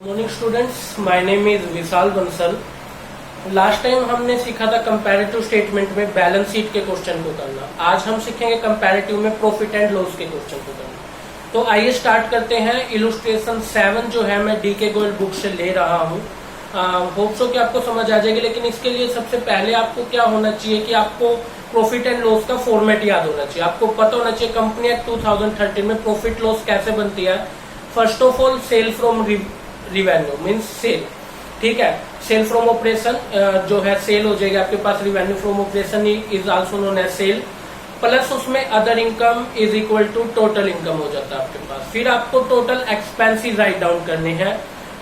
Morning students, my name is Vishal Bansal. Last time हमने सीखा था कंपैरेटिव स्टेटमेंट में बैलेंस शीट के क्वेश्चन को करना। आज हम सीखेंगे कंपैरेटिव में प्रॉफिट एंड लॉस के क्वेश्चन को करना। तो आइए स्टार्ट करते हैं। इलस्ट्रेशन 7 जो है मैं डीके गोयल बुक से ले रहा हूँ। होप सो कि आपको समझ आ जाएगी, लेकिन इसके लिए सबसे पहले आपको क्या होना चाहिए कि आपको प्रॉफिट एंड लॉस का फॉर्मेट याद होना चाहिए। आपको पता होना चाहिए कंपनी एक्ट 2013 में प्रॉफिट लॉस कैसे बनती है। First of all, sale from revenue means sale, ठीक है। सेल फ्रॉम ऑपरेशन जो है सेल हो जाएगी आपके पास। Revenue from operation is also known as sale, plus उसमें other income is equal to total income हो जाता है आपके पास। फिर आपको टोटल एक्सपेंसेस राइट डाउन करने हैं।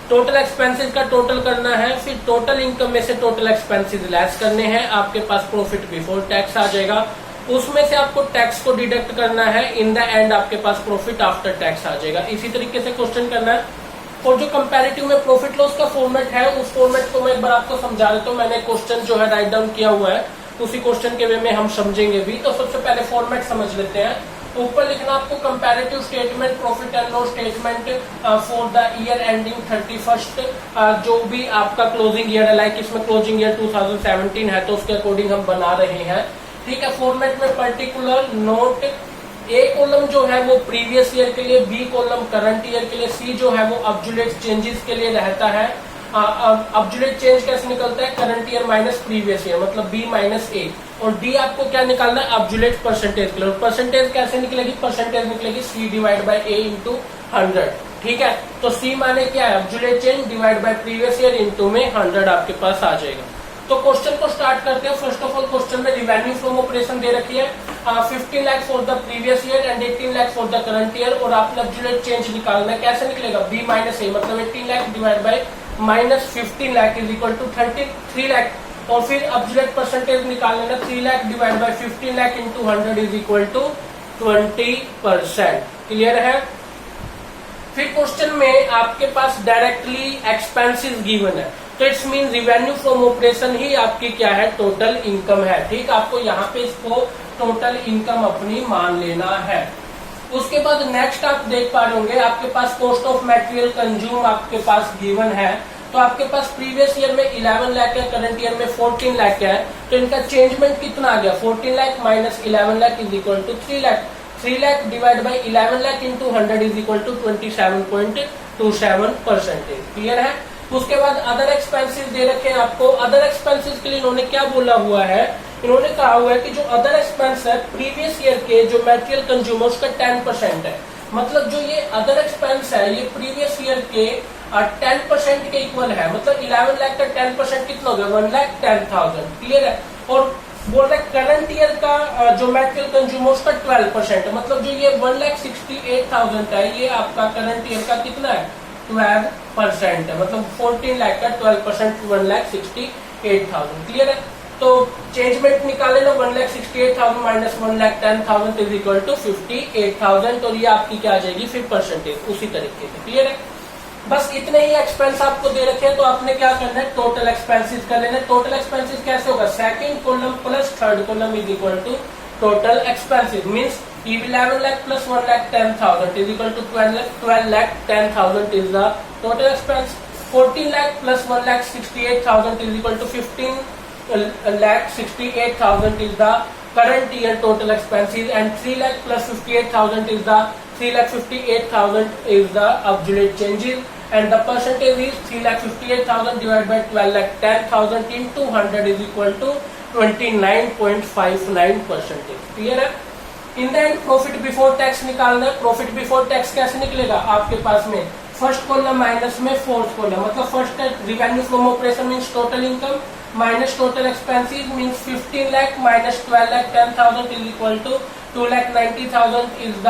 टोटल एक्सपेंसेस का टोटल करना है, फिर टोटल इनकम में से टोटल एक्सपेंसेस लेस करने हैं। आपके पास प्रॉफिट बिफोर टैक्स आ जाएगा, उसमें से आपको टैक्स को डिडक्ट करना है। इन द एंड आपके पास प्रॉफिट आफ्टर टैक्स आ जाएगा। इसी तरीके से क्वेश्चन करना है। और जो कंपैरेटिव में प्रॉफिट लॉस का फॉर्मेट है, उस फॉर्मेट को मैं एक बार आपको समझा देता हूँ। मैंने क्वेश्चन जो है राइट डाउन किया हुआ है, उसी क्वेश्चन के वे में हम समझेंगे भी। तो सबसे पहले फॉर्मेट समझ लेते हैं। ऊपर लिखना आपको comparative statement, profit and loss statement for the year ending 31st, जो भी आपका क्लोजिंग ईयर है। लाइक इसमें क्लोजिंग ईयर 2017 है, तो उसके अकॉर्डिंग हम बना रहे हैं, ठीक है। फॉर्मेट में पर्टिकुलर नोट, ए कॉलम जो है वो प्रीवियस ईयर के लिए, बी कॉलम करंट ईयर के लिए, सी जो है वो अब्सोल्यूट चेंजेस के लिए रहता है। अब्सोल्यूट चेंज कैसे निकलता है? Current year minus previous year, मतलब बी माइनस ए। और डी आपको क्या निकालना है? अब्सोल्यूट परसेंटेज के लिए। परसेंटेज कैसे निकलेगी? परसेंटेज निकलेगी सी डिवाइड बाई ए इंटू 100, ठीक है। तो सी माने क्या है? Absolute change divide by previous year into में 100 आपके पास आ जाएगा। तो क्वेश्चन को स्टार्ट करते हैं। फर्स्ट ऑफ ऑल, क्वेश्चन में रिवेन्यू फ्रॉम ऑपरेशन दे रखी है 15 lakh for the previous year and 18 lakh for the current year. और आपने अब्सोल्यूट चेंज निकालना है। कैसे निकलेगा? बी माइनस ए, मतलब 18 lakh divide by minus 15 lakh is equal to 33 lakh. और फिर अब्सोल्यूट परसेंटेज निकालना है 3 lakh divide by 15 lakh into 100 is equal to 20%। Clear है? फिर क्वेश्चन में आपके पास डायरेक्टली एक्सपेंसेस गिवन है, तो it's mean revenue from operation ही आपकी क्या है? टोटल इनकम है, ठीक। आपको यहाँ पे इसको टोटल इनकम अपनी मान लेना है। उसके बाद नेक्स्ट आप देख पा रहे होंगे आपके पास कॉस्ट ऑफ मटेरियल कंज्यूम आपके पास गिवन है। तो आपके पास प्रीवियस ईयर में 11 लाख है, करंट ईयर में 14 लाख है। तो इनका चेंजमेंट कितना आ गया? 14 lakh minus 11 lakh is equal to 3 lakh. 3 lakh divide by 11 lakh into 100 is equal to 27.27%। Clear है? उसके बाद अदर एक्सपेंसेस दे रखे हैं आपको। अदर एक्सपेंसेस के लिए इन्होंने क्या बोला हुआ है? इन्होंने कहा हुआ है कि जो अदर एक्सपेंस है प्रीवियस ईयर के जो मटेरियल कंज्यूमर उसका 10% है। मतलब जो ये अदर एक्सपेंस है ये प्रीवियस ईयर के 10% के इक्वल है। मतलब 11 लाख का 10% कितना हो गया? 1,10,000। क्लियर है? और बोल रहे करंट ईयर का जो मटेरियल कंज्यूमर उसका 12% है। मतलब जो ये 1,68,000 है, ये आपका करंट ईयर का कितना है? 12% है। मतलब 14 लाख का 12% 1,68,000। क्लियर है? तो चेंजमेंट निकाले ना, 1,68,000 माइनस 1,10,000 इज इक्वल टू 58,000। और ये आपकी क्या आ जाएगी? फिर परसेंटेज उसी तरीके से। क्लियर है? बस इतने ही एक्सपेंस आपको दे रखे हैं, तो आपने क्या करना है? टोटल एक्सपेंसेस कर लेना है। टोटल एक्सपेंसेस कैसे होगा? Second column plus third column is equal to total expenses. Means 11 lakh plus 1,10,000 is equal to 12,10,000 is the total expense. 14 lakh plus 1,68,000 is equal to 15,68,000 is the current year total expenses, and 3 lakh plus 58,000 is the 3,58,000 is the absolute changes, and the percentage is 3,58,000 divided by 12,10,000 into 100 is equal to 29.59%. Clear है? In the end profit before tax निकालना है। Profit before tax कैसे निकलेगा? आपके पास में first column minus में fourth column, मतलब first revenue from operation means total income minus total expenses means 15 lakh minus 12,10,000 is equal to 2,90,000 is the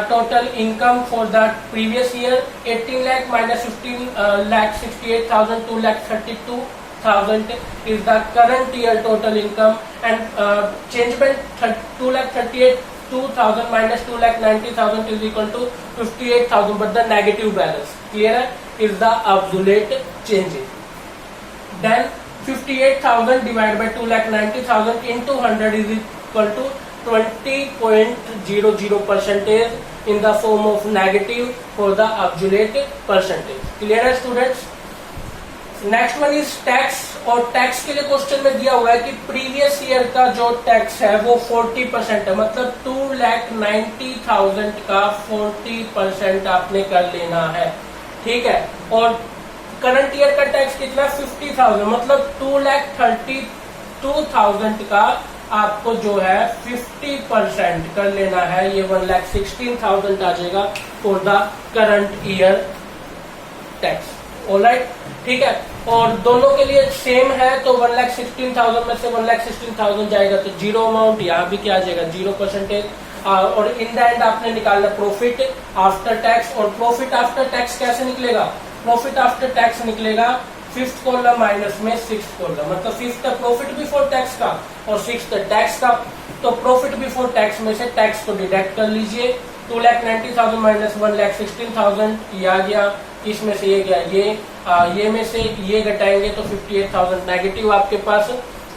total income for the previous year. 18 lakh minus 15,68,000, 2,32,000 is the current year total income, and changement 2,38,000 minus 2,90,000 is equal to 58,000, but the negative balance, clear है, is the absolute changes. Then 58,000 divided by 2,90,000 into 100 is equal to 20.00%. in the form of negative for the absolute percentage. Clear है students? Next one is tax, और tax के लिए question में दिया हुआ है कि प्रीवियस ईयर का जो टैक्स है वो 40% है, मतलब 2,90,000 का 40% आपने कर लेना है, ठीक है। और करंट ईयर का टैक्स कितना, 50,000, मतलब 2,32,000 का आपको जो है 50% कर लेना है, ये 1,16,000 आ जाएगा for the current year tax. Alright, ठीक है। और दोनों के लिए सेम है, तो 1,16,000 में से 1,16,000 जाएगा तो जीरो अमाउंट, यहाँ भी क्या आ जाएगा 0%। और इन द एंड आपने निकालना प्रॉफिट आफ्टर टैक्स, और प्रॉफिट आफ्टर टैक्स कैसे निकलेगा, प्रॉफिट आफ्टर टैक्स निकलेगा 5th कॉलम माइनस में 6th कॉलम, मतलब 5th प्रॉफिट बिफोर टैक्स का और 6th टैक्स का। तो प्रॉफिट बिफोर टैक्स में से टैक्स को डिडक्ट कर लीजिए, 2,90,000 माइनस 1,16,000 ये आ गया, इसमें से ये गया ये में से ये घटाएंगे तो 58,000 नेगेटिव आपके पास,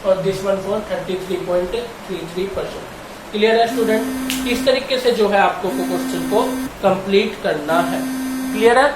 और दिस वन फॉर 33.33%। क्लियर है स्टूडेंट? इस तरीके से जो है आपको क्वेश्चन को कंप्लीट करना है। क्लियर है?